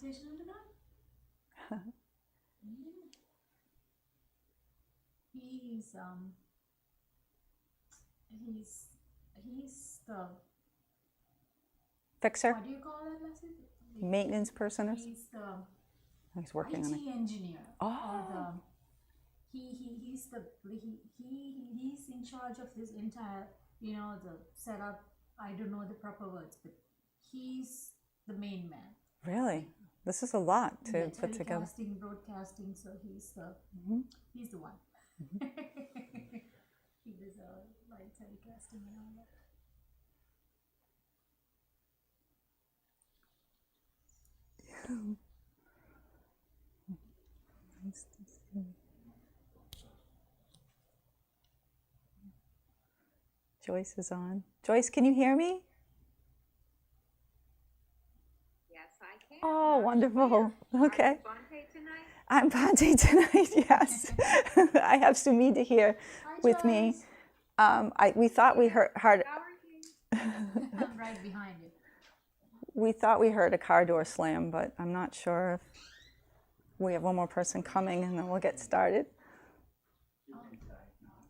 meditation of the God? He's the Fixer? what do you call that message? Maintenance person? He's the He's working on it. IT engineer. Oh. He's in charge of this entire, the setup. I don't know the proper words, but he's the main man. Really? This is a lot to put together. Telecasting, broadcasting, so he's the one. He does like telecasting and all that. Joyce is on. Joyce, can you hear me? Yes, I can. Oh, wonderful. Okay. Are you Bhante tonight? I'm Bhante tonight, yes. I have Sumita here with me. We thought we heard How are you? I'm right behind you. we thought we heard a car door slam, but I'm not sure if we have one more person coming and then we'll get started.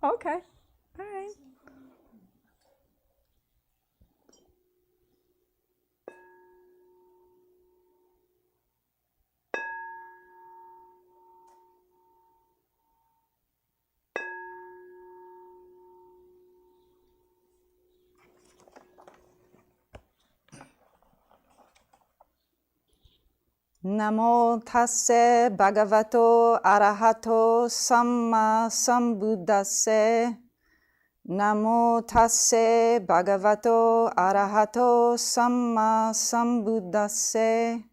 Okay. All right. Namo tasse bhagavato arahato samma sambuddhasse. Namo tasse bhagavato arahato samma sambuddhasse.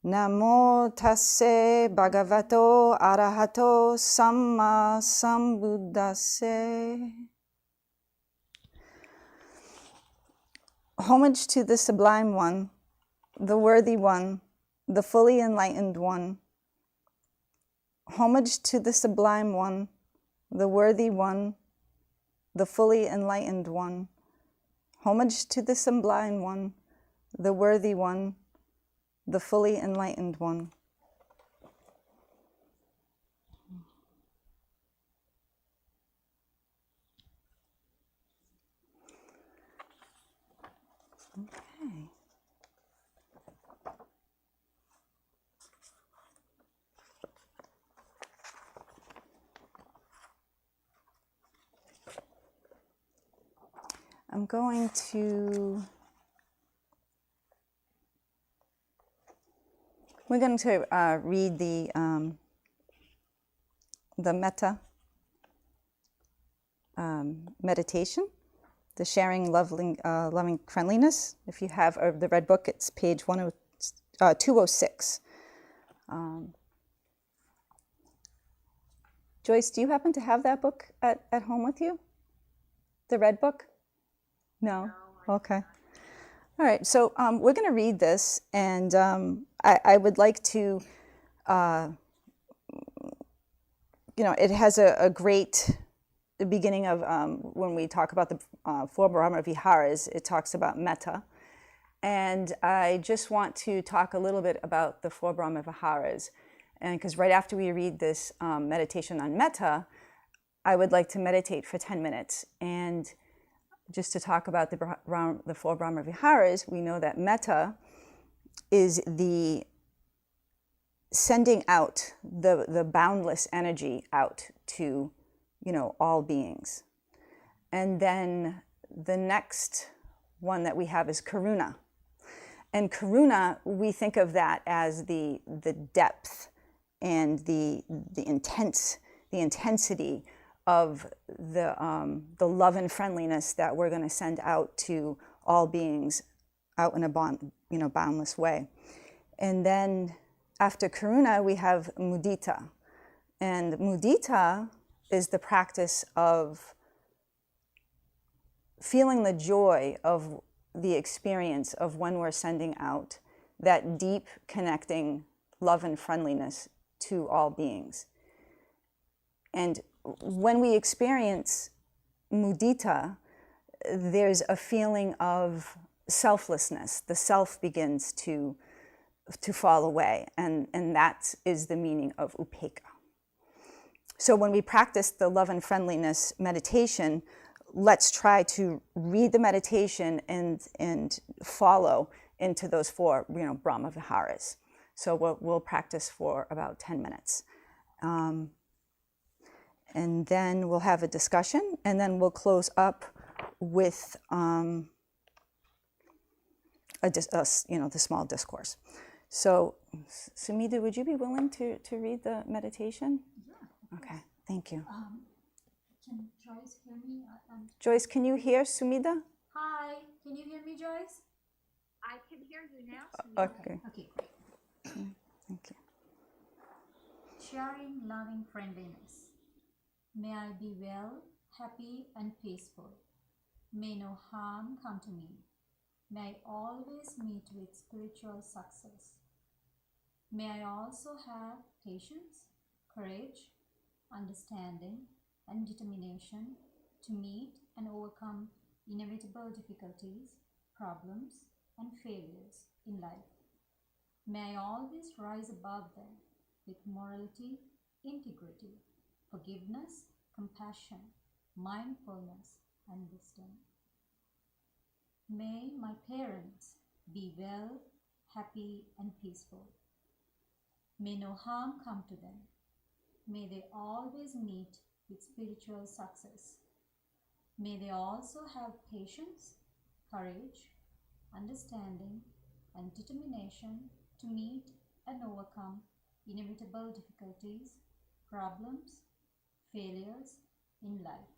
Namo tasse bhagavato arahato samma sambuddhasse. Homage to the Sublime One, the Worthy One, the fully enlightened one. Homage to the Sublime One, the Worthy One, the fully enlightened one. Homage to the Sublime One, the Worthy One, the fully enlightened one. Okay. I'm going to, we're going to read the metta meditation, the sharing loving friendliness. If you have the red book, it's page 206. Joyce, do you happen to have that book at home with you? The red book? No? Okay. All right, so we're going to read this, and I would like to, it has a great beginning of when we talk about the four Brahma Viharas, it talks about metta. And I just want to talk a little bit about the four Brahma Viharas. And because right after we read this meditation on metta, I would like to meditate for 10 minutes. And just to talk about the four Brahma Viharas, we know that metta is the sending out the boundless energy out to, all beings. And then the next one that we have is karuna. And karuna, we think of that as the depth and the intensity of the love and friendliness that we're going to send out to all beings out in a boundless way. And then after karuna, we have mudita. And mudita is the practice of feeling the joy of the experience of when we're sending out that deep connecting love and friendliness to all beings. And when we experience mudita, there's a feeling of selflessness. The self begins to to fall away. And that is the meaning of upekkha. So when we practice the love and friendliness meditation, let's try to read the meditation and follow into those 4, Brahma Viharas. So we'll practice for about 10 minutes. And then we'll have a discussion, and then we'll close up with the small discourse. So, Sumita, would you be willing to read the meditation? Yeah. Okay, thank you. Can Joyce hear me? Joyce, can you hear Sumita? Hi, can you hear me, Joyce? I can hear you now. Sunita. Okay, Okay, great. thank you. Sharing loving friendliness. May I be well, happy, and peaceful. May no harm come to me. May I always meet with spiritual success. May I also have patience, courage, understanding, and determination to meet and overcome inevitable difficulties, problems, and failures in life. May I always rise above them with morality, integrity, forgiveness, compassion, mindfulness, and wisdom. May my parents be well, happy, and peaceful. May no harm come to them. May they always meet with spiritual success. May they also have patience, courage, understanding, and determination to meet and overcome inevitable difficulties, problems, failures in life.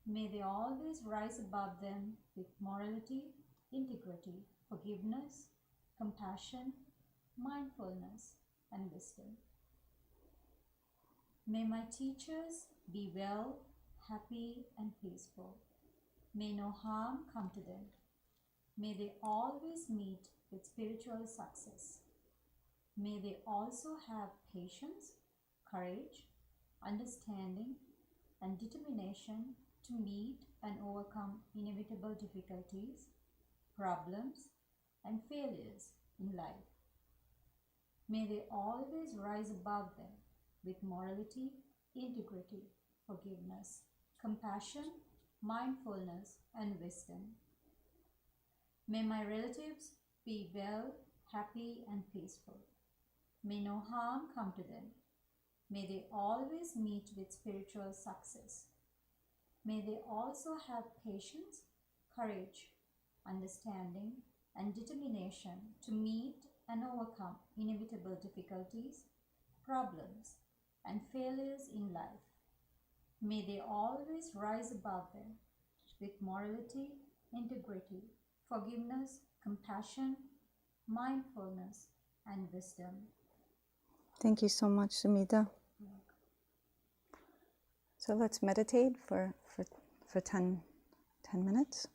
May they always rise above them with morality, integrity, forgiveness, compassion, mindfulness, and wisdom. May my teachers be well, happy, and peaceful. May no harm come to them. May they always meet with spiritual success. May they also have patience, courage, understanding, and determination to meet and overcome inevitable difficulties, problems, and failures in life. May they always rise above them with morality, integrity, forgiveness, compassion, mindfulness, and wisdom. May my relatives be well, happy, and peaceful. May no harm come to them. May they always meet with spiritual success. May they also have patience, courage, understanding, and determination to meet and overcome inevitable difficulties, problems, and failures in life. May they always rise above them with morality, integrity, forgiveness, compassion, mindfulness, and wisdom. Thank you so much, Sumita. So let's meditate for 10 minutes.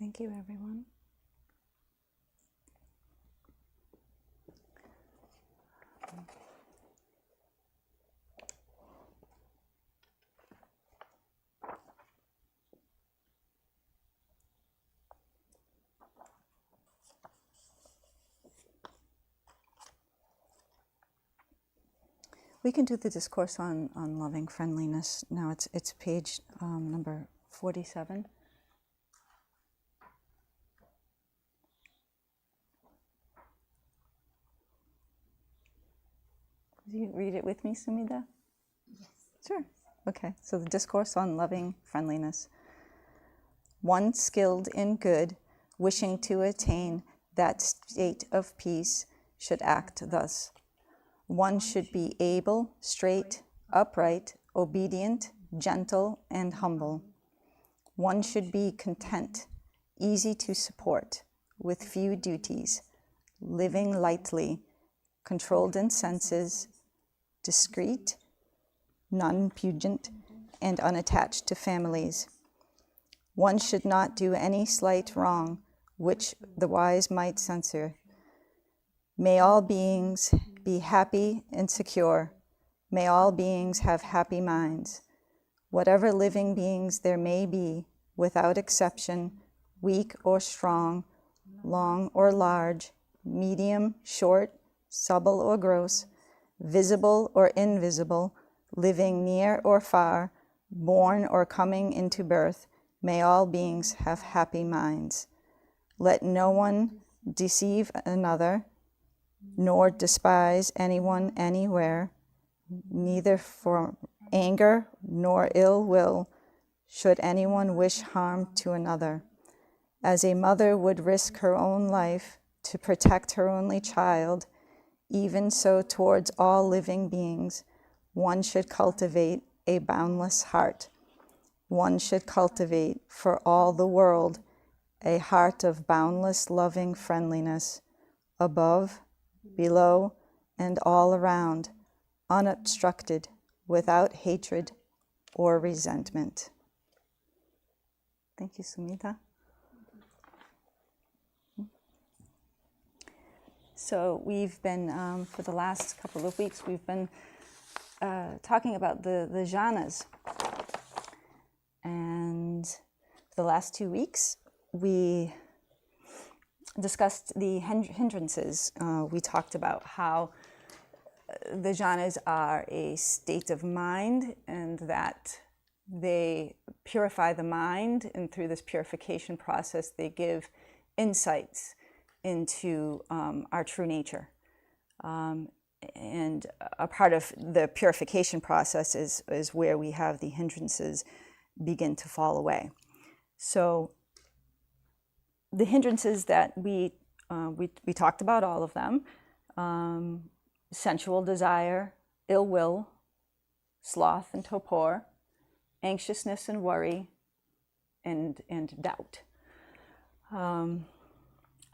Thank you, everyone. We can do the discourse on loving friendliness now. It's page number 47. Do you read it with me, Sumida? Yes. Sure. Okay, so the discourse on loving friendliness. One skilled in good, wishing to attain that state of peace, should act thus. One should be able, straight, upright, obedient, gentle, and humble. One should be content, easy to support, with few duties, living lightly, controlled in senses, discreet, non-pungent, and unattached to families. One should not do any slight wrong, which the wise might censure. May all beings be happy and secure. May all beings have happy minds. Whatever living beings there may be, without exception, weak or strong, long or large, medium, short, subtle or gross, visible or invisible, living near or far, born or coming into birth, may all beings have happy minds. Let no one deceive another, nor despise anyone anywhere, neither for anger nor ill will should anyone wish harm to another. As a mother would risk her own life to protect her only child, even so towards all living beings, one should cultivate a boundless heart. One should cultivate for all the world a heart of boundless loving friendliness, above, below, and all around, unobstructed, without hatred or resentment. Thank you, Sumita. So we've been, for the last couple of weeks, we've been talking about the jhanas. And for the last 2 weeks, we discussed the hindrances. We talked about how the jhanas are a state of mind and that they purify the mind, and through this purification process, they give insights into our true nature. And a part of the purification process is where we have the hindrances begin to fall away. So the hindrances that we talked about, all of them: sensual desire, ill will, sloth and torpor, anxiousness and worry, and doubt.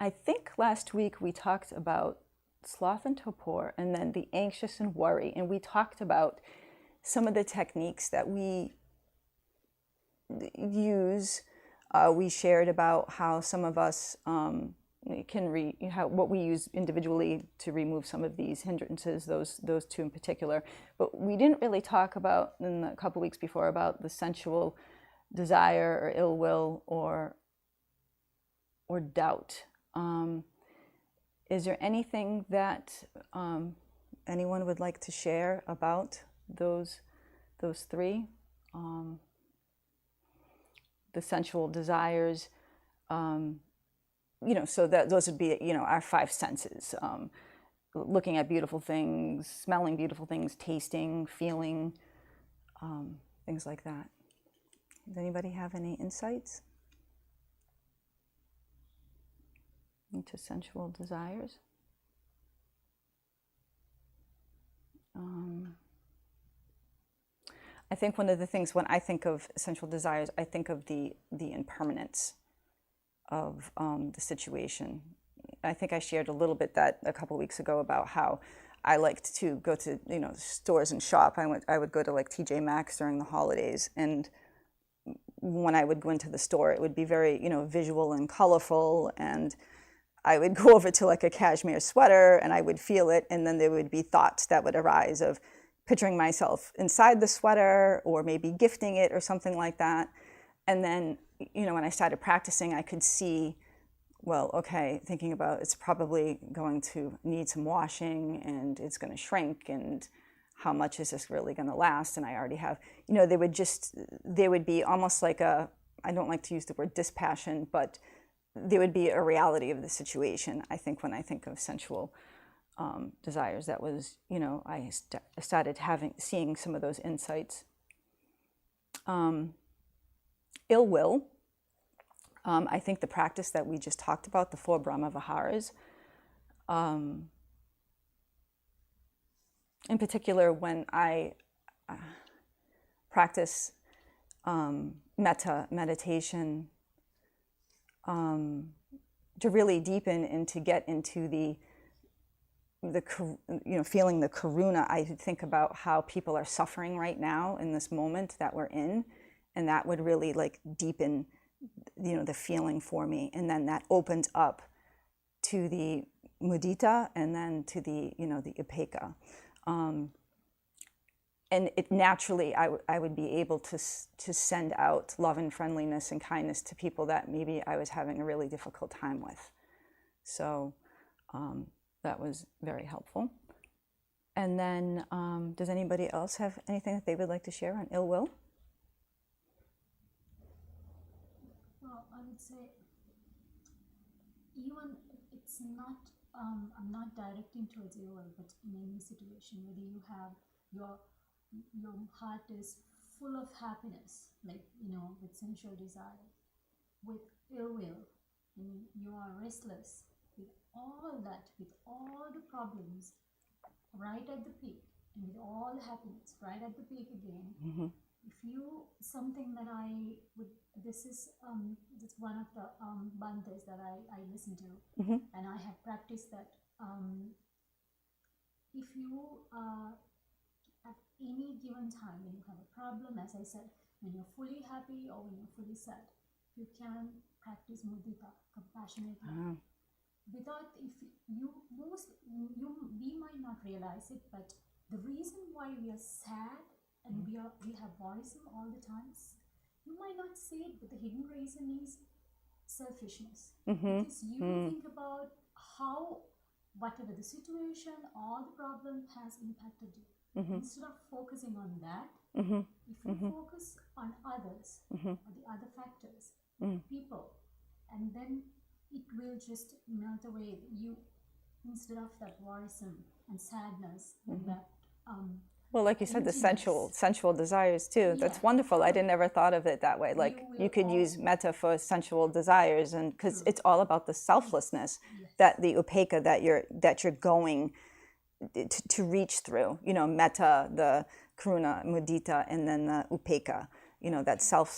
I think last week we talked about sloth and torpor, and then the anxious and worry, and we talked about some of the techniques that we use. We shared about how some of us what we use individually to remove some of these hindrances, those two in particular. But we didn't really talk about, in a couple weeks before, about the sensual desire or ill will or doubt. Is there anything that anyone would like to share about those three? The sensual desires, so that those would be, our five senses: looking at beautiful things, smelling beautiful things, tasting, feeling, things like that. Does anybody have any insights into sensual desires? I think one of the things, when I think of sensual desires, I think of the impermanence of the situation. I think I shared a little bit that a couple weeks ago about how I liked to go to stores and shop. I would go to like TJ Maxx during the holidays, and when I would go into the store, it would be very, visual and colorful, and I would go over to like a cashmere sweater and I would feel it, and then there would be thoughts that would arise of picturing myself inside the sweater or maybe gifting it or something like that. And then, when I started practicing, I could see, well, okay, thinking about it's probably going to need some washing and it's going to shrink, and how much is this really going to last? And I already have, there would be almost like I don't like to use the word dispassion, but there would be a reality of the situation. I think when I think of sensual desires, that was, I started seeing some of those insights. Ill will. I think the practice that we just talked about, the 4 Brahma Viharas, in particular when I practice metta meditation, to really deepen and to get into the feeling the karuna. I think about how people are suffering right now in this moment that we're in, and that would really like deepen the feeling for me, and then that opens up to the mudita and then to the the upekkha, and it naturally I would be able to send out love and friendliness and kindness to people that maybe I was having a really difficult time with. So that was very helpful. And then does anybody else have anything that they would like to share on ill will? Well, I would say even it's not, I'm not directing towards ill will, but in any situation, whether you have your heart is full of happiness, like, with sensual desire, with ill will, and you are restless, with all that, with all the problems, right at the peak, and with all the happiness, right at the peak again. Mm-hmm. If you, something that I would, this is one of the bantas that I listen to, Mm-hmm. and I have practiced that. If you at any given time when you have a problem, as I said, when you're fully happy or when you're fully sad, you can practice mudita, compassionate love. Without, if you we might not realize it, but the reason why we are sad and we have worrisome all the times, you might not say it, but the hidden reason is selfishness. Mm-hmm. Because you think about how whatever the situation or the problem has impacted you. Mm-hmm. Instead of focusing on that, Mm-hmm. if you focus on others or the other factors, people, and then it will just melt away you, instead of that worrisome and sadness and that Well, like you said, the emptiness. sensual desires too. That's Yeah. wonderful. I never thought of it that way. Like will you could all- use metta for sensual desires, and because it's all about the selflessness, Yes. that the upekkha that you're going to reach through. Metta, the karuna, mudita, and then the upekkha. That self.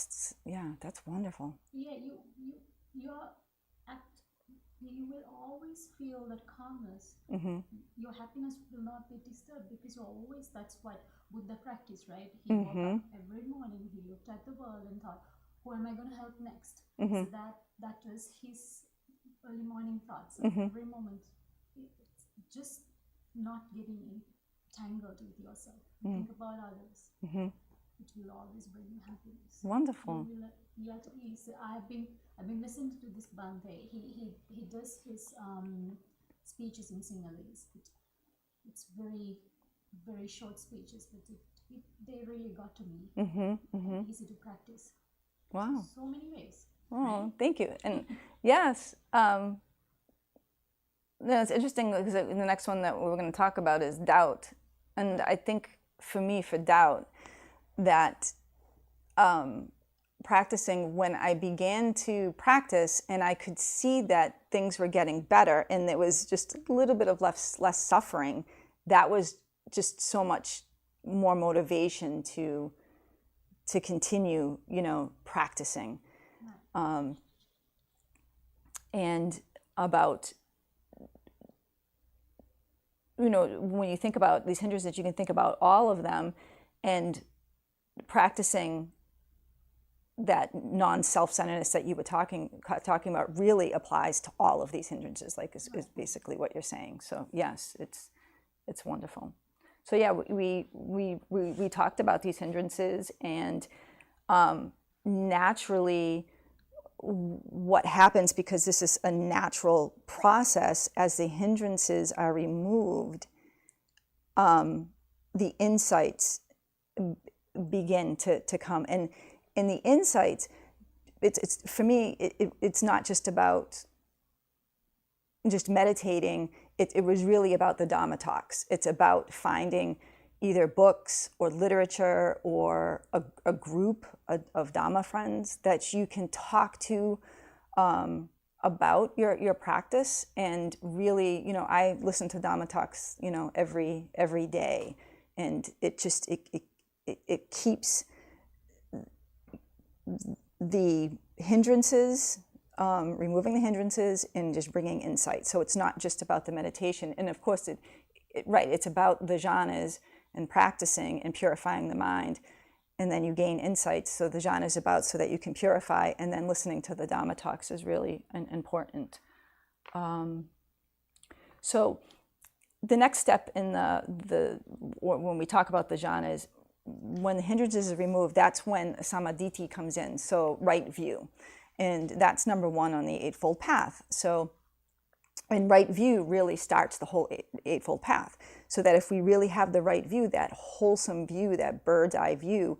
Yeah, that's wonderful. Yeah, you will always feel that calmness. Your happiness will not be disturbed because you're always, that's what Buddha practiced, right? He woke up every morning, he looked at the world and thought, who am I going to help next? So that was his early morning thoughts. Every moment, it's just not getting entangled with yourself. Think about others. It will always bring you happiness. Wonderful. You will be at ease. I've been listening to this Bhante. He does his speeches in Sinhalese. It's very, very short speeches, but they really got to me. Easy to practice. Wow. So many ways. Oh, thank you. And yes, no, it's interesting because the next one that we're going to talk about is doubt. And I think for me, for doubt, that practicing, when I began to practice and I could see that things were getting better and there was just a little bit of less suffering, that was just so much more motivation to continue, practicing. And about, when you think about these hindrances, you can think about all of them, and practicing that non-self-centeredness that you were talking about really applies to all of these hindrances, like is basically what you're saying. So yes, it's wonderful. So yeah, we talked about these hindrances, and naturally what happens, because this is a natural process, as the hindrances are removed, the insights begin to come. And in the insights, it's for me, it's not just about just meditating. It was really about the Dhamma talks. It's about finding either books or literature or a group of Dhamma friends that you can talk to about your practice. And really, I listen to Dhamma talks, every day, and it just it keeps the hindrances, removing the hindrances and just bringing insight. So it's not just about the meditation. And of course, it's about the jhanas and practicing and purifying the mind. And then you gain insights. So the jhana is about so that you can purify, and then listening to the Dhamma talks is really important. So the next step in when we talk about the jhanas, when the hindrances are removed, that's when samadhi comes in, so right view. And that's number one on the Eightfold Path. So, and right view really starts the whole Eightfold Path. So that if we really have the right view, that wholesome view, that bird's eye view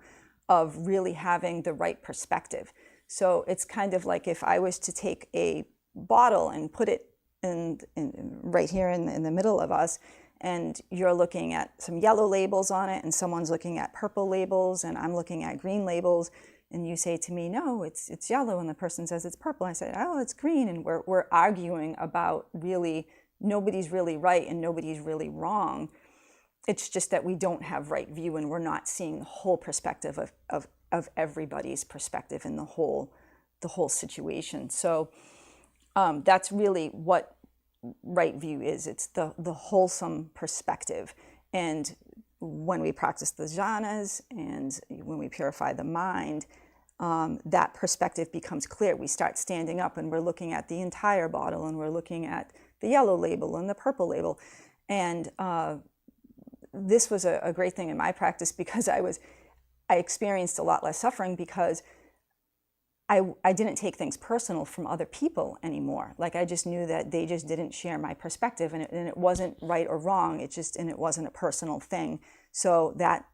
of really having the right perspective. So it's kind of like if I was to take a bottle and put it in right here in the middle of us, and you're looking at some yellow labels on it, and someone's looking at purple labels, and I'm looking at green labels, and you say to me, no, it's yellow, and the person says it's purple. I say, oh, it's green, and we're arguing about really, nobody's really right and nobody's really wrong. It's just that we don't have right view, and we're not seeing the whole perspective of everybody's perspective in the whole situation. So that's really what right view is. It's the wholesome perspective. And when we practice the jhanas and when we purify the mind, that perspective becomes clear. We start standing up and we're looking at the entire bottle, and we're looking at the yellow label and the purple label. And this was a great thing in my practice, because I experienced a lot less suffering, because I didn't take things personal from other people anymore. Like, I just knew that they just didn't share my perspective, and it wasn't right or wrong. And it wasn't a personal thing. So that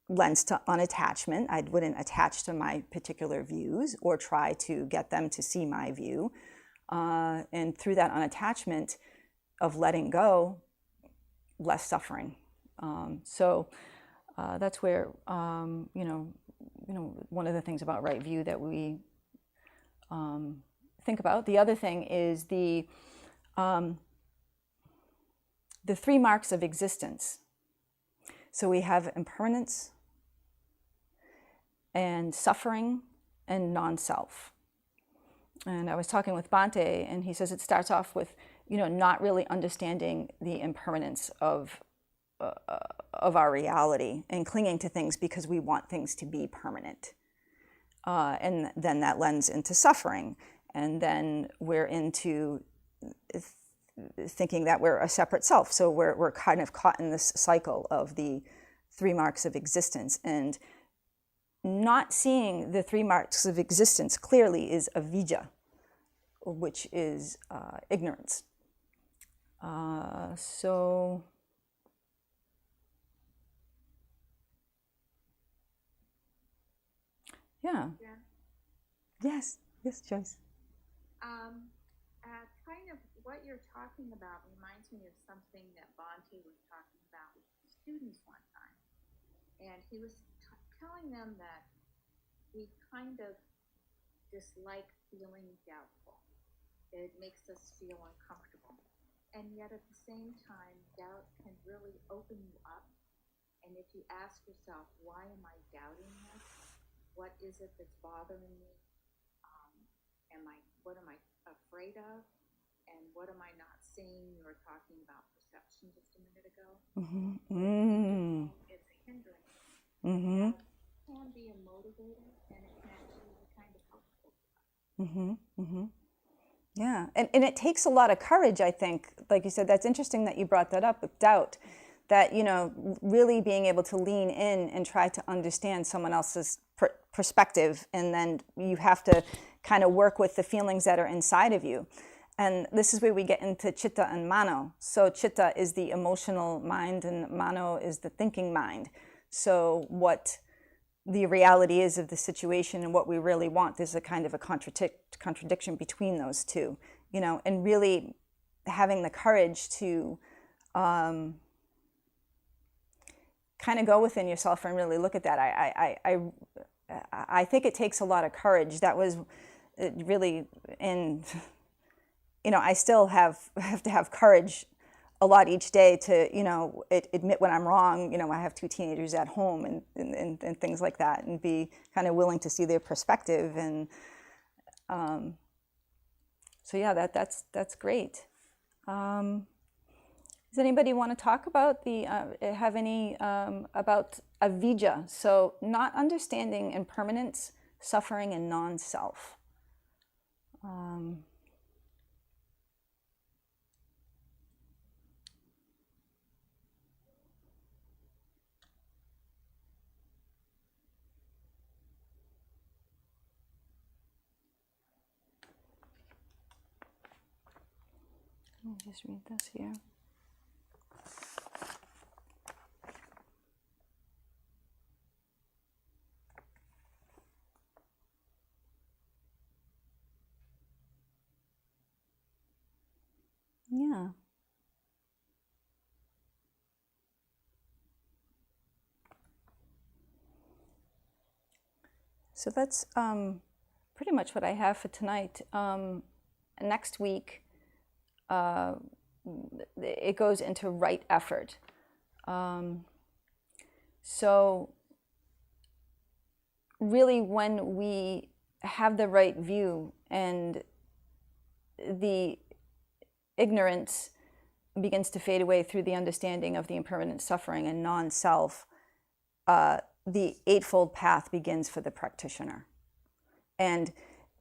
lends to unattachment. I wouldn't attach to my particular views or try to get them to see my view. And through that unattachment of letting go, less suffering. So that's where, one of the things about right view that we think about. The other thing is the three marks of existence. So we have impermanence and suffering and non-self. And I was talking with Bhante, and he says it starts off with, not really understanding the impermanence of our reality and clinging to things because we want things to be permanent. And then that lends into suffering. And then we're into thinking that we're a separate self. So we're kind of caught in this cycle of the three marks of existence. And not seeing the three marks of existence clearly is avijja, which is ignorance. So yeah. Yes, Joyce. Kind of what you're talking about reminds me of something that Bhante was talking about with students one time. And he was telling them that we kind of dislike feeling doubtful. It makes us feel uncomfortable. And yet at the same time, doubt can really open you up. And if you ask yourself, why am I doubting this? What is it that's bothering me? What am I afraid of? And what am I not seeing? You were talking about perception just a minute ago. Mm-hmm. It's a hindrance. Mm-hmm. It can be a motivator, and it can Yeah, and it takes a lot of courage, I think. Like you said, that's interesting that you brought that up with doubt, that, you know, really being able to lean in and try to understand someone else's perspective, and then you have to kind of work with the feelings that are inside of you. And this is where we get into chitta and mano. So chitta is the emotional mind and mano is the thinking mind. So what the reality is of the situation and what we really want, there's a kind of a contradiction between those two, you know, and really having the courage to kind of go within yourself and really look at that. I think it takes a lot of courage. That was really in, you know, I still have to have courage a lot each day to, you know, admit when I'm wrong. You know, I have 2 teenagers at home and things like that, and be kind of willing to see their perspective. And so yeah, that's great. Does anybody want to talk about have any about avijja? So not understanding impermanence, suffering, and non-self. Let me just read this here. Yeah. So that's pretty much what I have for tonight. Next week, it goes into right effort. So really, when we have the right view and the ignorance begins to fade away through the understanding of the impermanent suffering and non-self, the Eightfold Path begins for the practitioner. And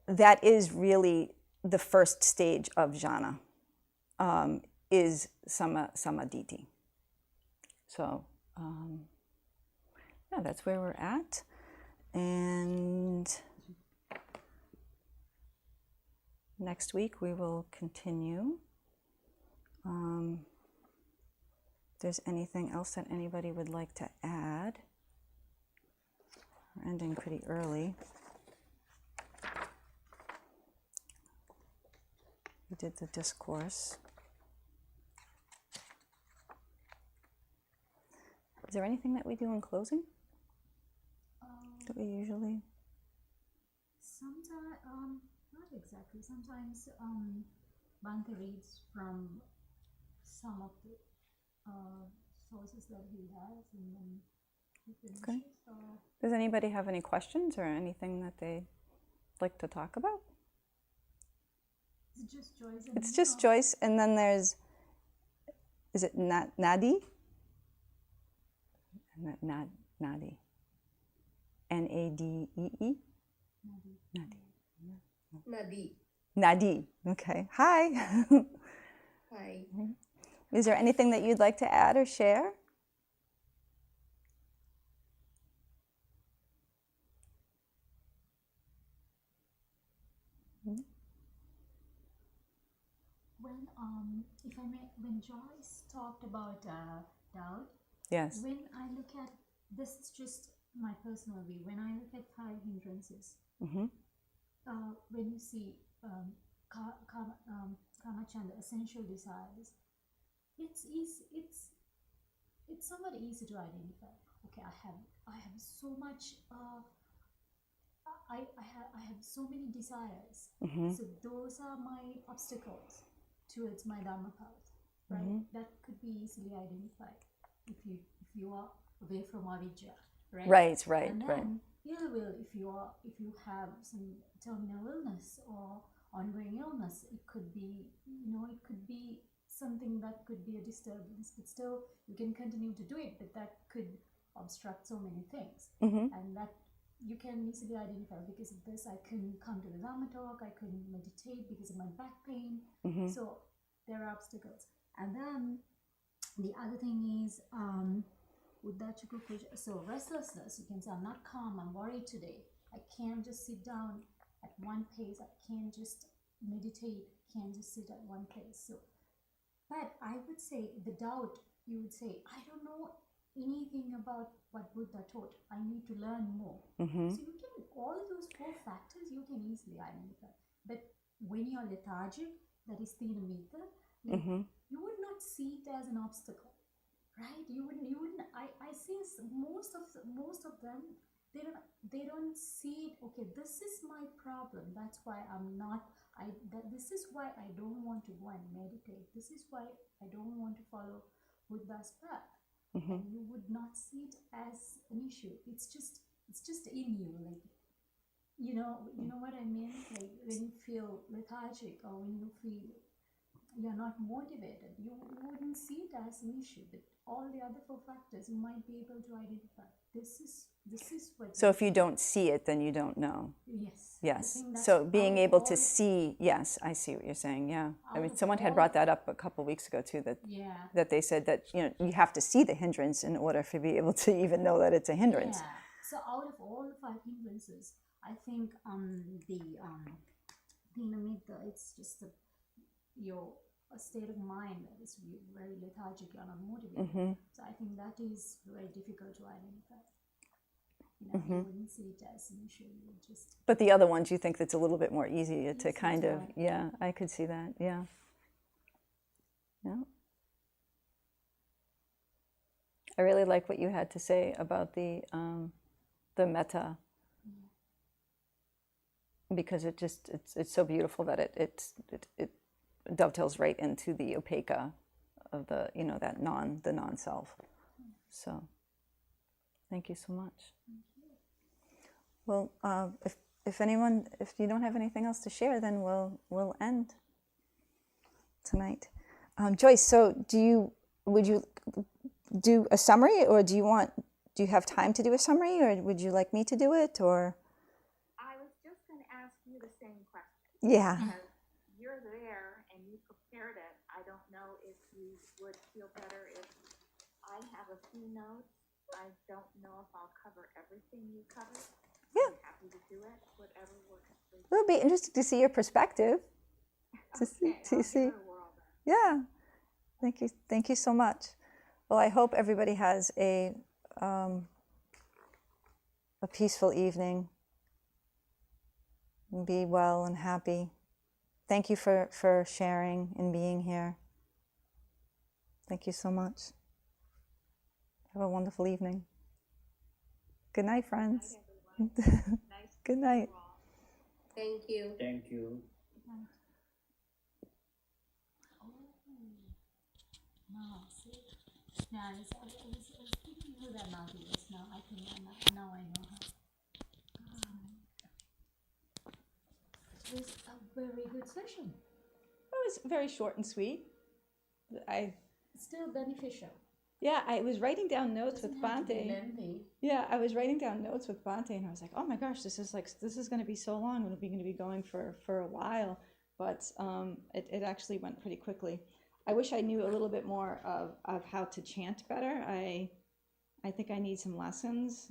that is really the first stage of jhana, is samadhi. So yeah, that's where we're at. And next week we will continue. If there's anything else that anybody would like to add. We're ending pretty early. We did the discourse. Is there anything that we do in closing? That we usually? Sometimes, not exactly. Sometimes Bhante reads from some of the sources that he has, and then he finishes. Okay. Does anybody have any questions or anything that they'd like to talk about? It's just Joyce. It's just Joyce, and then there's, is it Nadi? Nadi. N-A-D-E-E? Nadi. Nadi. Okay. Hi. Hi. Is there anything that you'd like to add or share? When, if I may, when Joyce talked about doubt, Yes. when I look at, this is just my personal view, when I look at 5 hindrances, Mm-hmm. when you see Kamachanda, essential desires, it's somewhat easy to identify. Okay, I have so much. I have so many desires. Mm-hmm. So those are my obstacles towards my dharma path, right? Mm-hmm. That could be easily identified if you are away from avijja, right? Right. And then Right. ill will, if you have some terminal illness or ongoing illness, it could be, it could be something that could be a disturbance, but still you can continue to do it, but that could obstruct so many things. Mm-hmm. And that you can easily identify, because of this I couldn't come to the Dharma talk, I couldn't meditate because of my back pain. So there are obstacles. And then the other thing is, so restlessness, you can say, I'm not calm, I'm worried today, I can't just sit down at one place, I can't just meditate, can't just sit at one place. So, but I would say the doubt, you would say, I don't know anything about what Buddha taught, I need to learn more. So you can, all of those 4 factors you can easily identify. But when you're lethargic, that is Thina Mita, you would not see it as an obstacle, right? You wouldn't. I see most of them, they don't see it. Okay, this is my problem. That's why I'm not. This is why I don't want to go and meditate. This is why I don't want to follow Buddha's path. And you would not see it as an issue. It's just in you, like, you know what I mean. Like when you feel lethargic, or when you feel you're not motivated, you wouldn't see it as an issue. But all the other 4 factors you might be able to identify. This is what. So if you don't see it, then you don't know. Yes. Yes. So being able to see, yes, I see what you're saying. Yeah. I mean, someone had brought that up a couple of weeks ago too. That they said that you have to see the hindrance in order to be able to even know that it's a hindrance. Yeah. So out of all the 5 hindrances, I think the Dhinamita, it's just your state of mind that is very lethargic, you're not motivated. So I think that is very difficult to identify. You wouldn't see it as an issue. You would just. But the other ones, you think that's a little bit more easy to kind of, yeah, I could see that, yeah. Yeah. I really like what you had to say about the metta, because it's so beautiful that it dovetails right into the upekkha of the that non-self. So thank you so much. Well, if you don't have anything else to share, then we'll end tonight. Joyce, so would you do a summary, or do you have time to do a summary, or would you like me to do it, or? I was just going to ask you the same question. Yeah. Because you're there and you prepared it. I don't know if you would feel better if I have a few notes. I don't know if I'll cover everything you covered. Yeah. I'm happy to do it. Whatever works for you. It'll be interesting to see your perspective. To see. Give it a whirl then. Yeah. Thank you so much. Well, I hope everybody has a peaceful evening. And be well and happy. Thank you for sharing and being here. Thank you so much. Have a wonderful evening. Good night, friends. Good night, everyone. Nice Good night. to all. Thank you. Thank you. Now, see? Yeah, I was thinking who that now is. Now I think now I know her. It was a very good session. It was very short and sweet. Still beneficial. I was writing down notes with Doesn't have to be Bhante. lengthy. Yeah, I was writing down notes with Bhante, and I was like, oh my gosh, this is going to be so long. We're going to be going for a while, but it actually went pretty quickly. I wish I knew a little bit more of how to chant better. I think I need some lessons.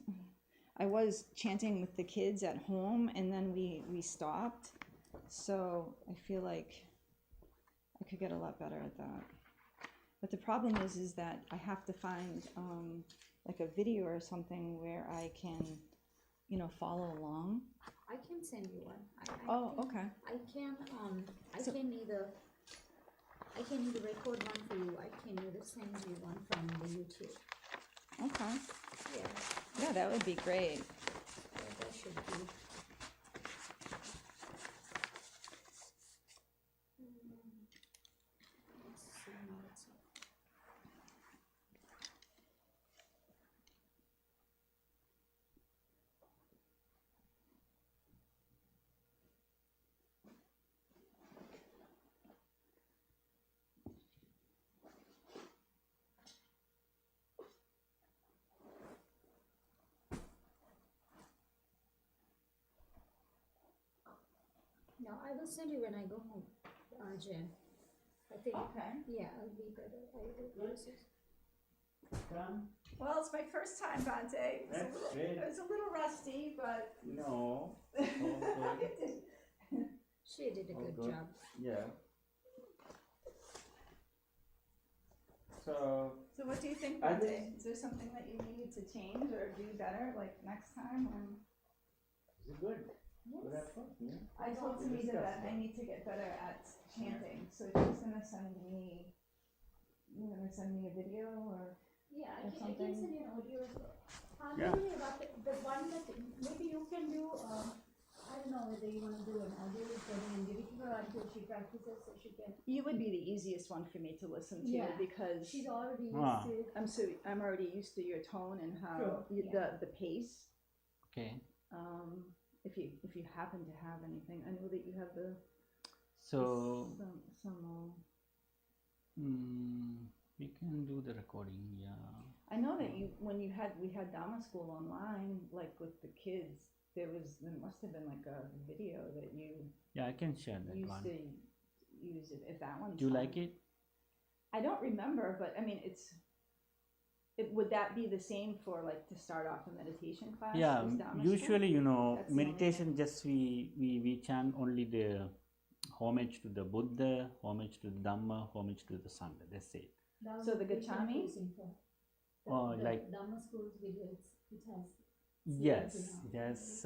I was chanting with the kids at home, and then we stopped. So I feel like I could get a lot better at that. But the problem is that I have to find like a video or something where I can, follow along. I can send you one. Okay. I can either record one for you. I can either send you one from the YouTube. Okay. Yeah, Yeah, that would be great. that should be. Let's see now what's up. now. I will send you when I go home, Jen. I think, Okay. yeah, I'll be better. I will Done? Well, it's my first time, Bante. That's great. It was a little rusty, but No. All good. She did a All good good. job. Yeah. So So what do you think, I Bante? Is there something that you need to change or do better, like next time? is it good? Good effort, yeah. I told Sunita that I need to get better at chanting, so she's gonna send me, you're gonna send me a video or? Yeah, Or I can something. send you an audio as well. Yeah. Maybe the one that maybe you can do, I don't know whether you want to do an audio recording and give it to her until she practices so she can. You would be the easiest one for me to listen to Yeah. because She's already used Ah. to it. I'm already used to your tone and how Sure, the pace. Okay. If you happen to have anything, I know that you have the So some we can do the recording, yeah. I know that when we had Dharma school online, like with the kids, there must have been like a video that you Yeah, I can share that used one. to use it. If that one's Do you fine. like it? I don't remember, but I mean, would that be the same for like to start off a meditation class? Yeah, with Dharma school? usually, That's the only meditation just we chant only the homage to the Buddha, homage to the Dhamma, homage to the Sangha. That's it. So the Gachami? Oh, like Dhamma school's video, it has. yes, yes.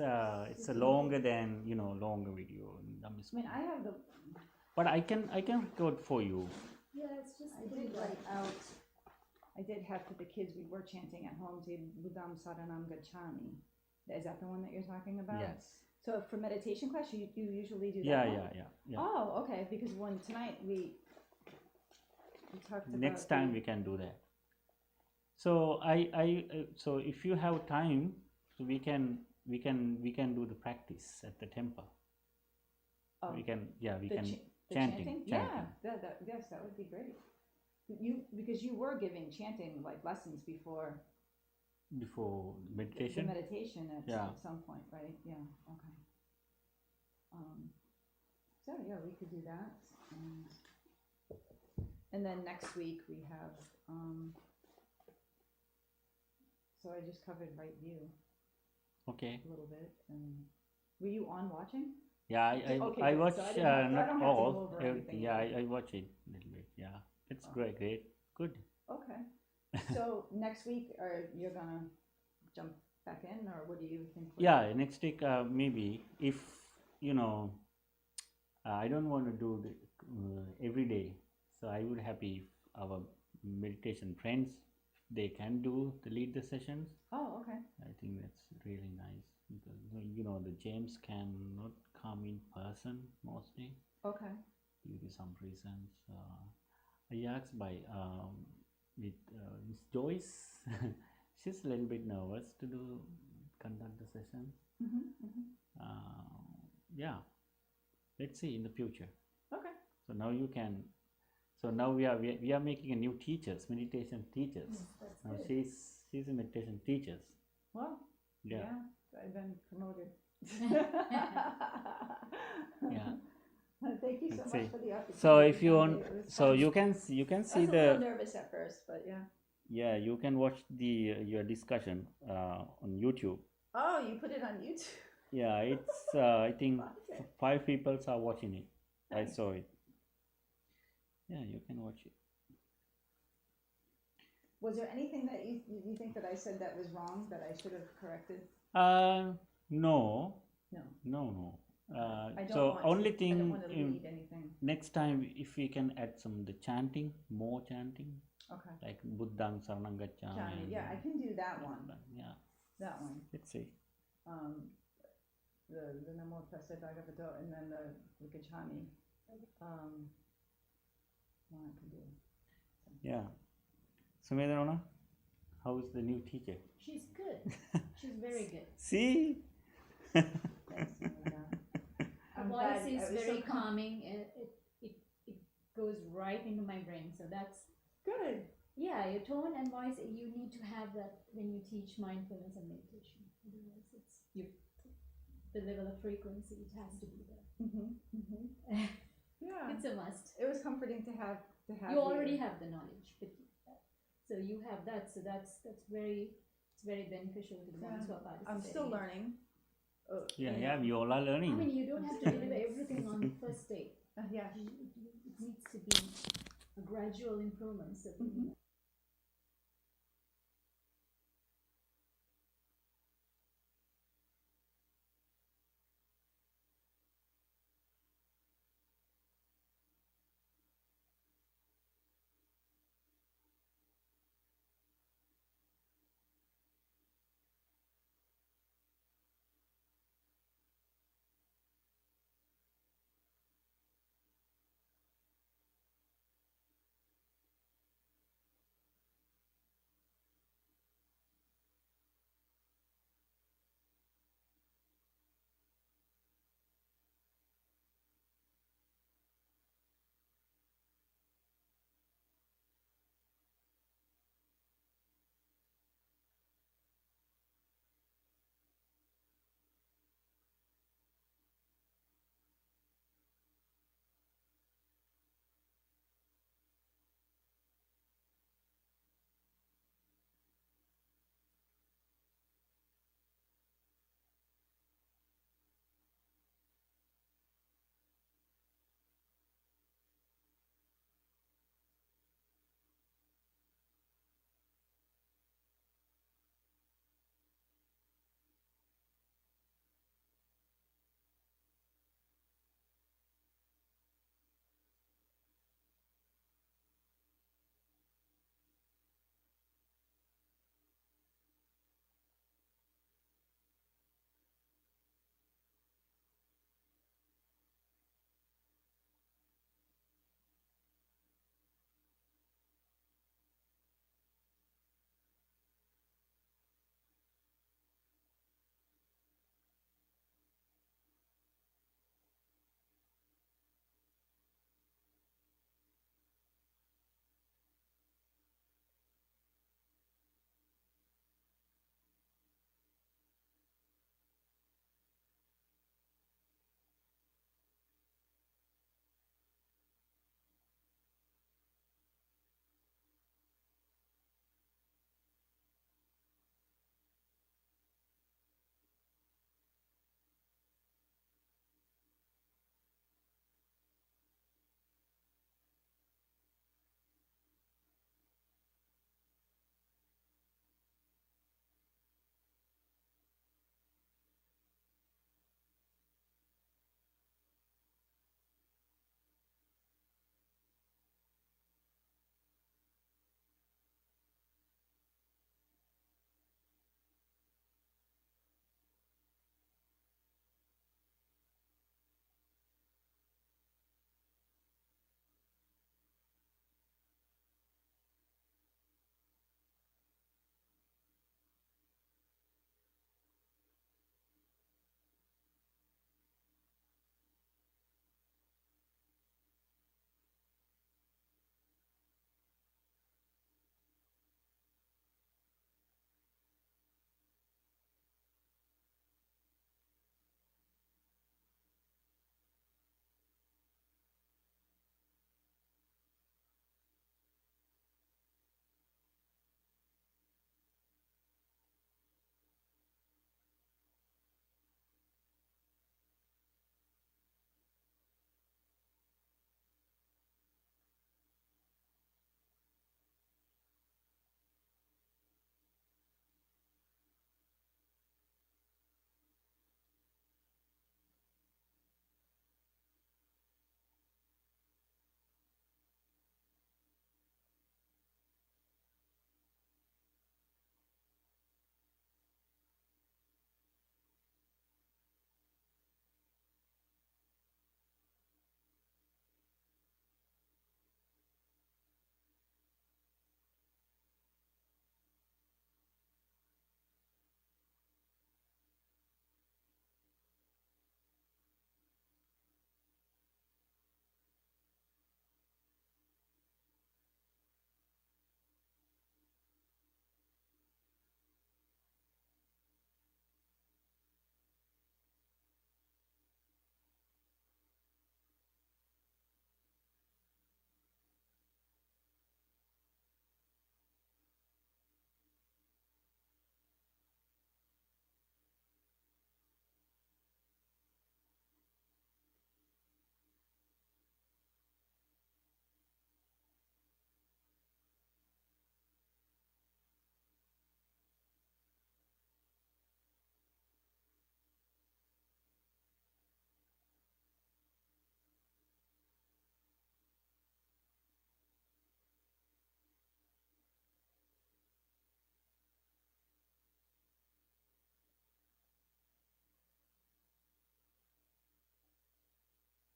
It's a longer than longer video. in Dhamma I school. mean, I have the. But I can record for you. Yeah, it's just. I did write out. I did have for the kids. We were chanting at home. Say Buddham Saranam Gachami. Is that the one that you're talking about? Yes. So for meditation class, you usually do that. Yeah, one? yeah. Oh, okay. Because tonight we talked about. Next time we can do that. So so if you have time, so we can do the practice at the temple. Oh, We can the chanting. Yeah, yes, that would be great. Because you were giving chanting like lessons before Before the meditation. meditation Yeah. at some point, right? Yeah. Okay. So yeah, we could do that, and then next week we have. So I just covered right view Okay. a little bit, and were you on watching? Yeah, Okay, I good. watch So I didn't have- I not don't have to all. go over Everything. everything Yeah, again. I watch it a little bit. Yeah, it's Oh. great. Good. Okay. So next week, you're gonna jump back in, or what do you think? Yeah, next week maybe if I don't want to do the every day, so I would happy if our meditation friends they can lead the sessions. Oh, okay. I think that's really nice because the James cannot come in person mostly Okay. due to some reasons. I asked by with Miss Joyce. She's a little bit nervous to conduct the session. Yeah, let's see in the future. Okay. So now you can. So now we are making a new teachers, meditation teachers. That's Now good. she's a meditation teachers. Well, Yeah. yeah, I've been promoted. Yeah. Thank you so Let's much see. for the opportunity. So if you want, It was so fun. you can I see was a little the nervous at first, but yeah. yeah you can watch your discussion on YouTube. Oh, you put it on YouTube. Yeah, it's I think Okay. 5 people are watching it. I Nice. saw it. Yeah, you can watch it. Was there anything that you think that I said that was wrong that I should have corrected? No. No. I don't So want to. only I don't thing want to lead anything. next time if we can add the chanting, more chanting, Okay. like Buddhang Saranam Gacchami. Johnny, yeah, I can do that one. Yeah, That one. let's see. The Namo Tassa Bhagavato and then the Gachami. One I can do. Yeah. Sumedrona, how is the new teacher? She's good. She's very good. See? Thanks, Sumedha. Her I'm voice glad- is I was so very calming. It goes right into my brain. So that's, Good. yeah, your tone and voice, you need to have that when you teach mindfulness and meditation. Otherwise, the level of frequency, it has to be there. Yeah, It's a must. it was comforting to have You already have the knowledge, but so you have that. So that's very, it's very beneficial to the ones who are participating. I'm still learning. Yeah, we all are I learning. mean, you don't have to deliver everything on the first day. Yeah. It needs to be a gradual improvement. So